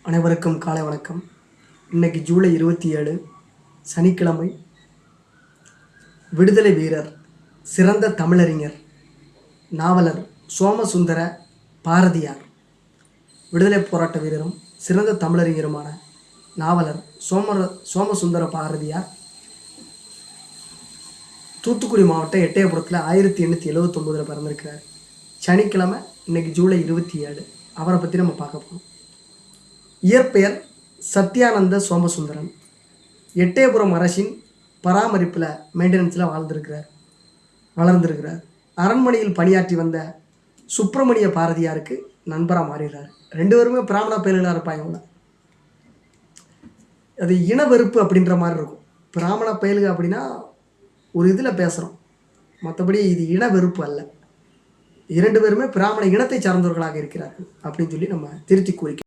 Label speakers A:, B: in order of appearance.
A: அனைவருக்கும் காலை வணக்கம். இன்னைக்கு ஜூலை 27 சனிக்கிழமை. விடுதலை வீரர், சிறந்த தமிழறிஞர், நாவலர் சோமசுந்தர பாரதியார். விடுதலை போராட்ட வீரரும் சிறந்த தமிழறிஞருமான நாவலர் சோமசுந்தர பாரதியார் தூத்துக்குடி மாவட்டம் எட்டயபுரத்தில் 1879 பிறந்திருக்கிறார். சனிக்கிழமை, இன்னைக்கு ஜூலை 27. அவரை பற்றி நம்ம பார்க்க போகிறோம். இயற்பெயர் சத்யானந்த சோமசுந்தரன். எட்டயபுரம் அரசின் பராமரிப்பில், மெயின்டெனன்ஸில் வளர்ந்திருக்கிறார். அரண்மனையில் பணியாற்றி வந்த சுப்பிரமணிய பாரதியாருக்கு நண்பராக மாறிடுறார். ரெண்டு பேருமே பிராமண பயல்களாக இருப்பாங்க. அது இன வெறுப்பு அப்படின்ற மாதிரி இருக்கும். பிராமண பயல்க அப்படின்னா ஒரு இதில் பேசுகிறோம், மற்றபடி இது இன வெறுப்பு அல்ல. இரண்டு பேருமே பிராமண இனத்தை சார்ந்தவர்களாக இருக்கிறார்கள் அப்படின்னு சொல்லி நம்ம திருத்தி கூறிக்கிறோம்.